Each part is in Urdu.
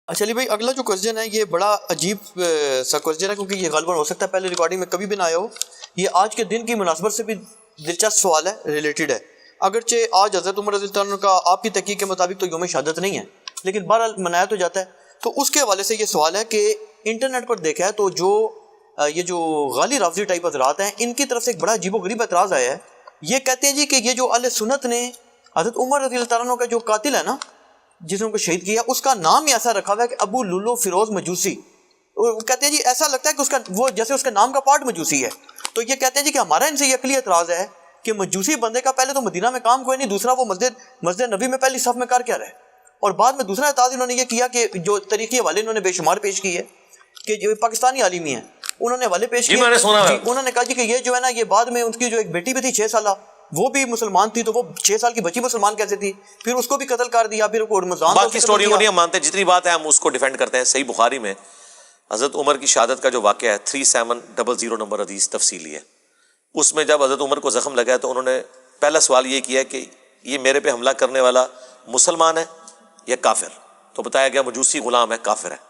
اچھا علی بھائی، اگلا جو کوسچن ہے یہ بڑا عجیب سا کوسچن ہے، کیونکہ یہ غالباً ہو سکتا ہے پہلے ریکارڈنگ میں کبھی بھی نہ آیا ہو. یہ آج کے دن کی مناسبت سے بھی دلچسپ سوال ہے، ریلیٹڈ ہے. اگرچہ آج حضرت عمر رضی اللہ عنہ کا آپ کی تحقیق کے مطابق تو یوم شہادت نہیں ہے، لیکن بہرحال منایا تو جاتا ہے. تو اس کے حوالے سے یہ سوال ہے کہ انٹرنیٹ پر دیکھا ہے تو یہ جو غالی رافضی ٹائپ حضرات ہیں، ان کی طرف سے ایک بڑا عجیب و غریب اعتراض آیا ہے. یہ کہتے ہیں جی کہ یہ جو اہل سنت نے حضرت عمر رضی اللہ عنہ کا جو قاتل ہے نا، جس نے ان کو شہید کیا، اس کا نام ہی ایسا رکھا ہوا ہے کہ ابو لولو فیروز مجوسی. وہ کہتے ہیں جی ایسا لگتا ہے کہ اس کا وہ جیسے اس کے نام کا پارٹ مجوسی ہے. تو یہ کہتے ہیں جی کہ ہمارا ان سے یہ عقلی اعتراض ہے کہ مجوسی بندے کا پہلے تو مدینہ میں کام کوئی نہیں، دوسرا وہ مسجد نبی میں پہلی صف میں کر کیا رہے. اور بعد میں دوسرا اعتراض انہوں نے یہ کیا کہ جو طریقے حوالے انہوں نے بے شمار پیش کی ہے کہ جو پاکستانی عالمی ہیں انہوں نے حوالے پیش کیے. انہوں نے کہا جی کہ یہ جو ہے نا، یہ بعد میں ان کی جو ایک بیٹی بھی تھی 6 سالہ، وہ بھی مسلمان تھی، تو وہ 6 سال کی بچی مسلمان کیسے تھی، پھر اس کو بھی قتل کر دیا، پھر رمضان باقی سٹوریوں کو نہیں ہم مانتے، جتنی بات ہے ہم اس کو ڈیفینڈ کرتے ہیں. صحیح بخاری میں حضرت عمر کی شہادت کا جو واقعہ ہے 3700 نمبر حدیث تفصیلی ہے. اس میں جب حضرت عمر کو زخم لگا ہے تو انہوں نے پہلا سوال یہ کیا کہ یہ میرے پہ حملہ کرنے والا مسلمان ہے یا کافر؟ تو بتایا گیا مجوسی غلام ہے، کافر ہے.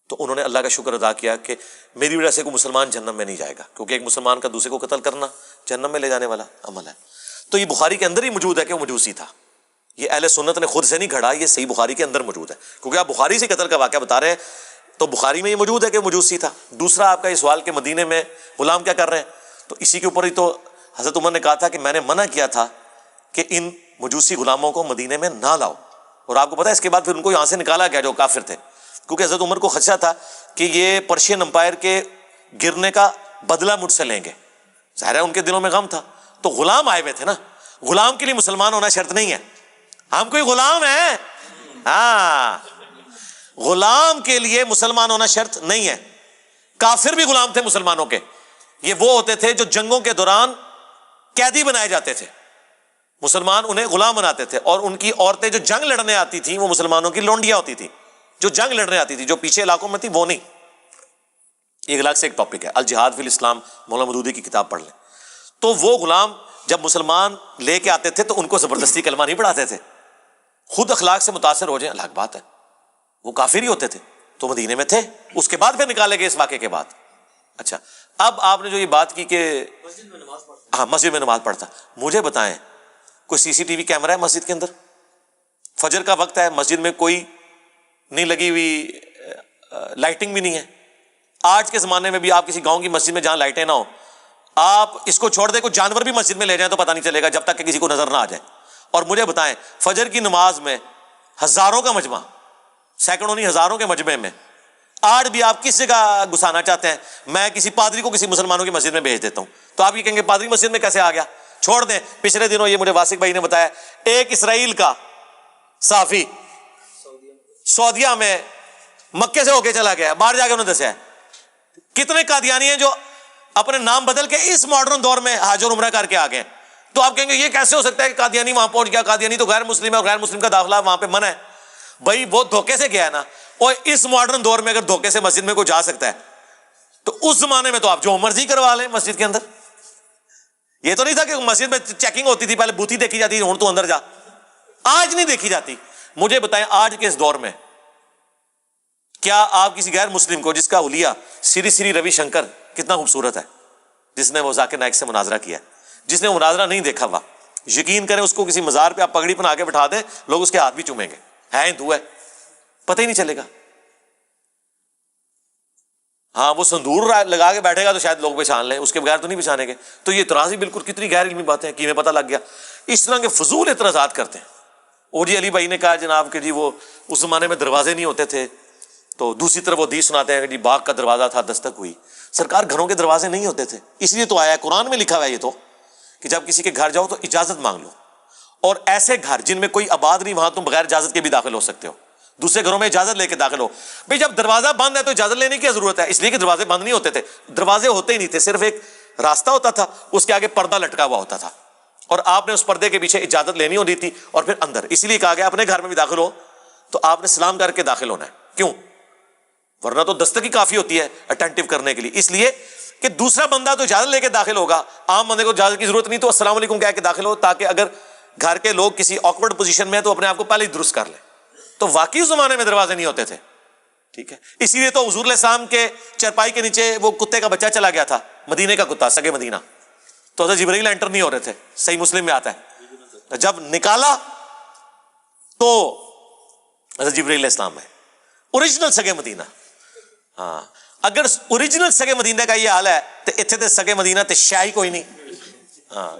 تو انہوں نے اللہ کا شکر ادا کیا کہ میری وجہ سے کوئی مسلمان جہنم میں نہیں جائے گا، کیونکہ ایک مسلمان کا دوسرے کو قتل کرنا جہنم میں لے جانے والا عمل ہے. تو یہ بخاری کے اندر ہی موجود ہے کہ وہ مجوسی تھا. یہ اہل سنت نے خود سے نہیں گھڑا، یہ صحیح بخاری کے اندر موجود ہے. کیونکہ آپ بخاری سے قتل کا واقعہ بتا رہے ہیں تو بخاری میں یہ موجود ہے کہ مجوسی تھا. دوسرا آپ کا یہ سوال کہ مدینے میں غلام کیا کر رہے ہیں، تو اسی کے اوپر ہی تو حضرت عمر نے کہا تھا کہ میں نے منع کیا تھا کہ ان مجوسی غلاموں کو مدینے میں نہ لاؤ. اور آپ کو پتا ہے اس کے بعد پھر ان کو یہاں سے نکالا گیا جو کافر تھے، کیونکہ حضرت عمر کو خدشہ تھا کہ یہ پرشین امپائر کے گرنے کا بدلہ مجھ سے لیں گے. ظاہر ہے ان کے دلوں میں غم تھا. تو غلام آئے ہوئے تھے نا، غلام کے لیے مسلمان ہونا شرط نہیں ہے. ہم کوئی غلام ہیں، ہاں، غلام کے لیے مسلمان ہونا شرط نہیں ہے. کافر بھی غلام تھے مسلمانوں کے. یہ وہ ہوتے تھے جو جنگوں کے دوران قیدی بنائے جاتے تھے، مسلمان انہیں غلام بناتے تھے. اور ان کی عورتیں جو جنگ لڑنے آتی تھیں وہ مسلمانوں کی لونڈیاں ہوتی تھیں، جو جنگ لڑنے آتی تھی، جو پیچھے علاقوں میں تھی وہ نہیں. ایک الگ سے ایک ٹاپک ہے، الجہاد فی الاسلام، مولانا مودودی کی کتاب پڑھ لیں. تو وہ غلام جب مسلمان لے کے آتے تھے تو ان کو زبردستی کلمہ نہیں پڑھاتے تھے. خود اخلاق سے متاثر ہو جائیں الگ بات ہے، وہ کافر ہی ہوتے تھے. تو مدینے میں تھے، اس کے بعد پھر نکالے گئے اس واقعے کے بعد. اچھا، اب آپ نے جو یہ بات کی کہ ہاں مسجد میں نماز پڑھتا، مجھے بتائیں کوئی سی سی ٹی وی کیمرہ ہے مسجد کے اندر؟ فجر کا وقت ہے، مسجد میں کوئی نہیں لگی ہوئی، لائٹنگ بھی نہیں ہے. آج کے زمانے میں بھی آپ کسی گاؤں کی مسجد میں جہاں لائٹیں نہ ہو، آپ اس کو چھوڑ دیں کوئی جانور بھی مسجد میں لے جائیں تو پتہ نہیں چلے گا جب تک کہ کسی کو نظر نہ آ جائے. اور مجھے بتائیں فجر کی نماز میں ہزاروں کا مجمع، سینکڑوں نہیں ہزاروں کے مجمع میں آج بھی آپ کس جگہ گھسانا چاہتے ہیں؟ میں کسی پادری کو کسی مسلمانوں کی مسجد میں بھیج دیتا ہوں تو آپ یہ کہیں گے پادری مسجد میں کیسے آ گیا؟ چھوڑ دیں. پچھلے دنوں یہ مجھے واسق بھائی نے بتایا، ایک اسرائیل کا صحافی سعودیہ میں مکے سے ہو کے چلا گیا، باہر جا کے انہوں نے دسیا کتنے قادیانی ہیں جو اپنے نام بدل کے اس ماڈرن دور میں حج اور عمرہ کر کے آ گئے. تو آپ کہیں گے یہ کیسے ہو سکتا ہے کہ قادیانی وہاں پہنچ گیا؟ قادیانی تو غیر مسلم ہے اور غیر مسلم کا داخلہ وہاں پہ منع ہے. بھائی وہ دھوکے سے گیا ہے نا. اور اس ماڈرن دور میں اگر دھوکے سے مسجد میں کوئی جا سکتا ہے تو اس زمانے میں تو آپ جو مرضی کروا لیں مسجد کے اندر. یہ تو نہیں تھا کہ مسجد میں چیکنگ ہوتی تھی، پہلے بوتھی دیکھی جاتی تھی، ہوں تو اندر جا. آج نہیں دیکھی جاتی. مجھے بتائیں آج کے اس دور میں کیا آپ کسی غیر مسلم کو، جس کا حلیہ سری روی شنکر کتنا خوبصورت ہے، جس نے وہ ذاکر نائک سے مناظرہ کیا، جس نے وہ مناظرہ نہیں دیکھا ہوا، یقین کریں اس کو کسی مزار پہ آپ پگڑی بنا کے بٹھا دیں، لوگ اس کے ہاتھ بھی چومیں گے، ہے ہندو ہے، پتہ ہی نہیں چلے گا. ہاں وہ سندور لگا کے بیٹھے گا تو شاید لوگ پہچان لیں، اس کے بغیر تو نہیں پہچانیں گے. تو یہ اعتراض ہی بالکل کتنی غیر علمی باتیں ہیں کہ ہمیں پتہ لگ گیا. اس طرح کے فضول اعتراضات کرتے ہیں. اور جی علی بھائی نے کہا جناب کہ جی وہ اس زمانے میں دروازے نہیں ہوتے تھے، تو دوسری طرف وہ حدیث سناتے ہیں کہ جی باغ کا دروازہ تھا، دستک ہوئی. سرکار گھروں کے دروازے نہیں ہوتے تھے، اس لیے تو آیا ہے قرآن میں لکھا ہوا ہے یہ تو کہ جب کسی کے گھر جاؤ تو اجازت مانگ لو. اور ایسے گھر جن میں کوئی آباد نہیں وہاں تم بغیر اجازت کے بھی داخل ہو سکتے ہو، دوسرے گھروں میں اجازت لے کے داخل ہو. بھائی جب دروازہ بند ہے تو اجازت لینے کی ضرورت ہے، اس لیے کہ دروازے بند نہیں ہوتے تھے. دروازے ہوتے ہی نہیں تھے، صرف ایک راستہ ہوتا تھا، اس کے آگے پردہ لٹکا ہوا ہوتا تھا اور آپ نے اس پردے کے پیچھے اجازت لینی ہوتی تھی اور پھر اندر. اس لیے کہا گیا اپنے گھر میں بھی داخل ہو تو آپ نے سلام کر کے داخل ہونا ہے. کیوں؟ ورنہ تو دستک ہی کافی ہوتی ہے اٹینٹو کرنے کے لیے. اس لیے کہ دوسرا بندہ تو اجازت لے کے داخل ہوگا، عام بندے کو اجازت کی ضرورت نہیں، تو السلام علیکم کہہ کے داخل ہو، تاکہ اگر گھر کے لوگ کسی آکورڈ پوزیشن میں ہیں تو اپنے آپ کو پہلے ہی درست کر لیں. تو واقعی اس زمانے میں دروازے نہیں ہوتے تھے. ٹھیک ہے, اسی لیے تو حضور علیہ السلام کے چرپائی کے نیچے وہ کتے کا بچہ چلا گیا تھا, مدینے کا کتا, سگے مدینہ, تو حضرت جبرائیل انٹر نہیں ہو رہے تھے. صحیح مسلم میں آتا ہے, جب نکالا تو حضرت جبرائیل علیہ السلام ہے, اوریجنل سگے مدینہ. ہاں, اگر اوریجنل سگے مدینہ کا یہ حال ہے تو اتنے تے سگے مدینہ تے شے ہی کوئی نہیں. ہاں,